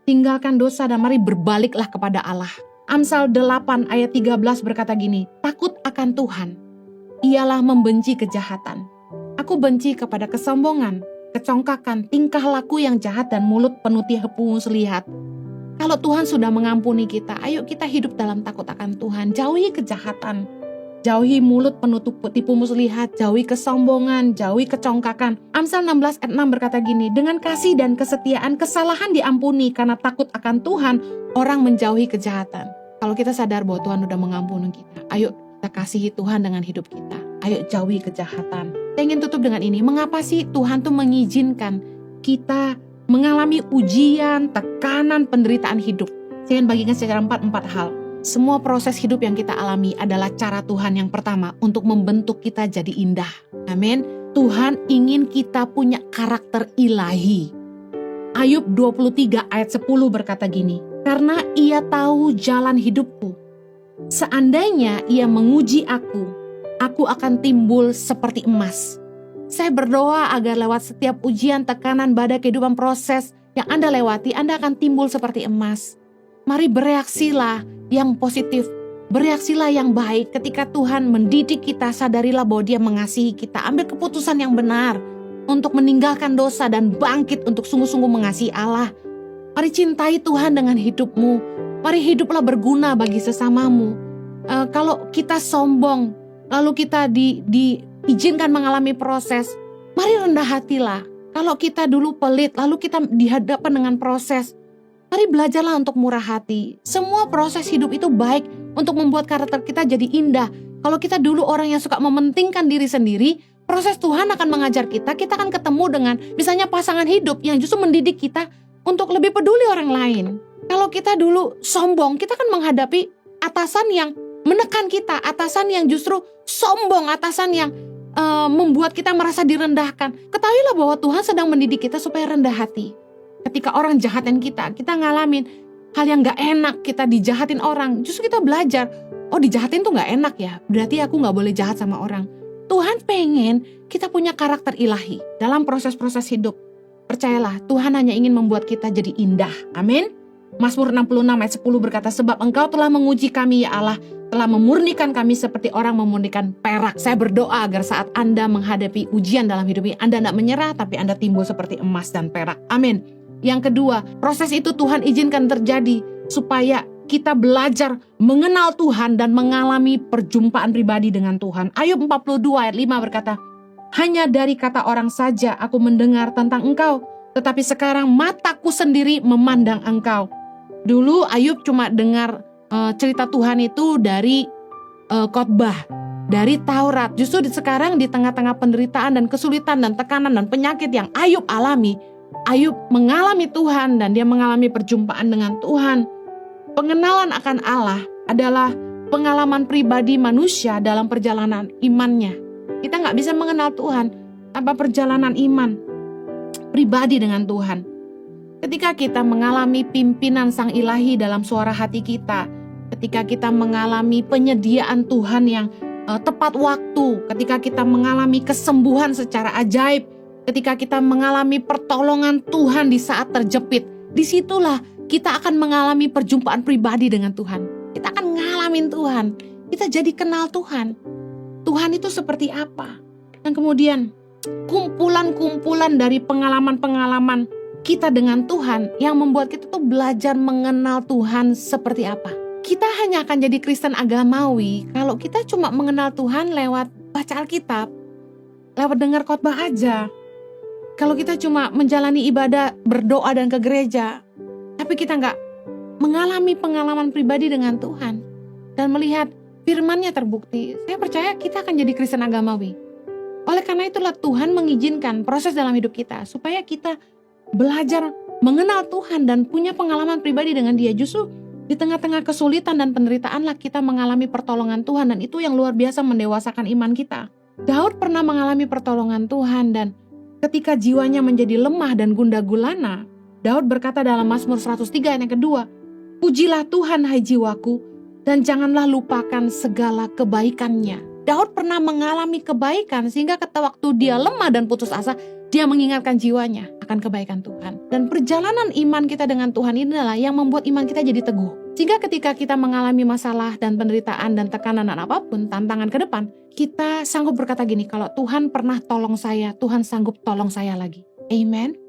tinggalkan dosa dan mari berbaliklah kepada Allah. Amsal 8 ayat 13 berkata gini, takut akan Tuhan, ialah membenci kejahatan. Aku benci kepada kesombongan, kecongkakan, tingkah laku yang jahat dan mulut penuh tipu muslihat. Kalau Tuhan sudah mengampuni kita, ayo kita hidup dalam takut akan Tuhan. Jauhi kejahatan, jauhi mulut penuh tipu muslihat, jauhi kesombongan, jauhi kecongkakan. Amsal 16 ayat 6 berkata gini, dengan kasih dan kesetiaan kesalahan diampuni, karena takut akan Tuhan orang menjauhi kejahatan. Kalau kita sadar bahwa Tuhan sudah mengampuni kita, ayo kita kasihi Tuhan dengan hidup kita. Ayo jauhi kejahatan. Saya ingin tutup dengan ini. Mengapa sih Tuhan tuh mengizinkan kita mengalami ujian, tekanan, penderitaan hidup? Saya ingin bagikan secara empat hal. Semua proses hidup yang kita alami adalah cara Tuhan yang pertama untuk membentuk kita jadi indah. Amin. Tuhan ingin kita punya karakter ilahi. Ayub 23 ayat 10 berkata gini, karena ia tahu jalan hidupku. Seandainya ia menguji aku akan timbul seperti emas. Saya berdoa agar lewat setiap ujian, tekanan, badai kehidupan, proses yang Anda lewati, Anda akan timbul seperti emas. Mari bereaksilah yang positif, bereaksilah yang baik. Ketika Tuhan mendidik kita, sadarilah bahwa Dia mengasihi kita. Ambil keputusan yang benar untuk meninggalkan dosa dan bangkit untuk sungguh-sungguh mengasihi Allah. Mari cintai Tuhan dengan hidupmu. Mari hiduplah berguna bagi sesamamu. Kalau kita sombong, lalu kita diizinkan mengalami proses, mari rendah hatilah. Kalau kita dulu pelit, lalu kita dihadapkan dengan proses, mari belajarlah untuk murah hati. Semua proses hidup itu baik untuk membuat karakter kita jadi indah. Kalau kita dulu orang yang suka mementingkan diri sendiri, proses Tuhan akan mengajar kita akan ketemu dengan misalnya pasangan hidup yang justru mendidik kita untuk lebih peduli orang lain. Kalau kita dulu sombong, kita akan menghadapi atasan yang menekan kita, atasan yang justru sombong, atasan yang membuat kita merasa direndahkan. Ketahuilah bahwa Tuhan sedang mendidik kita supaya rendah hati. Ketika orang jahatin kita ngalamin hal yang gak enak, kita dijahatin orang, justru kita belajar, oh dijahatin tuh gak enak ya, berarti aku gak boleh jahat sama orang. Tuhan pengen kita punya karakter ilahi dalam proses-proses hidup. Percayalah, Tuhan hanya ingin membuat kita jadi indah. Amin. Mazmur 66 ayat 10 berkata, sebab Engkau telah menguji kami ya Allah, telah memurnikan kami seperti orang memurnikan perak. Saya berdoa agar saat Anda menghadapi ujian dalam hidup ini, Anda tidak menyerah, tapi Anda timbul seperti emas dan perak. Amin. Yang kedua, proses itu Tuhan izinkan terjadi supaya kita belajar mengenal Tuhan dan mengalami perjumpaan pribadi dengan Tuhan. Ayub 42 ayat 5 berkata, hanya dari kata orang saja aku mendengar tentang Engkau, tetapi sekarang mataku sendiri memandang Engkau. Dulu Ayub cuma dengar cerita Tuhan itu dari khotbah, dari Taurat. Justru sekarang di tengah-tengah penderitaan dan kesulitan dan tekanan dan penyakit yang Ayub alami, Ayub mengalami Tuhan dan dia mengalami perjumpaan dengan Tuhan. Pengenalan akan Allah adalah pengalaman pribadi manusia dalam perjalanan imannya. Kita gak bisa mengenal Tuhan tanpa perjalanan iman pribadi dengan Tuhan. Ketika kita mengalami pimpinan Sang Ilahi dalam suara hati kita, ketika kita mengalami penyediaan Tuhan yang tepat waktu, ketika kita mengalami kesembuhan secara ajaib, ketika kita mengalami pertolongan Tuhan di saat terjepit, disitulah kita akan mengalami perjumpaan pribadi dengan Tuhan. Kita akan ngalamin Tuhan, kita jadi kenal Tuhan. Tuhan itu seperti apa? Dan kemudian kumpulan-kumpulan dari pengalaman-pengalaman kita dengan Tuhan yang membuat kita tuh belajar mengenal Tuhan seperti apa. Kita hanya akan jadi Kristen agamawi kalau kita cuma mengenal Tuhan lewat baca Alkitab, lewat dengar khotbah aja. Kalau kita cuma menjalani ibadah, berdoa dan ke gereja, tapi kita nggak mengalami pengalaman pribadi dengan Tuhan dan melihat firman-Nya terbukti, saya percaya kita akan jadi Kristen agamawi. Oleh karena itulah Tuhan mengizinkan proses dalam hidup kita supaya kita belajar mengenal Tuhan dan punya pengalaman pribadi dengan Dia. Justru di tengah-tengah kesulitan dan penderitaanlah kita mengalami pertolongan Tuhan, dan itu yang luar biasa mendewasakan iman kita. Daud pernah mengalami pertolongan Tuhan, dan ketika jiwanya menjadi lemah dan gundah gulana, Daud berkata dalam Mazmur 103 ayat yang kedua, pujilah Tuhan hai jiwaku, dan janganlah lupakan segala kebaikan-Nya. Daud pernah mengalami kebaikan sehingga waktu dia lemah dan putus asa, Dia mengingatkan jiwanya akan kebaikan Tuhan. Dan perjalanan iman kita dengan Tuhan ini adalah yang membuat iman kita jadi teguh. Sehingga ketika kita mengalami masalah dan penderitaan dan tekanan dan apapun, tantangan ke depan, kita sanggup berkata gini, kalau Tuhan pernah tolong saya, Tuhan sanggup tolong saya lagi. Amen.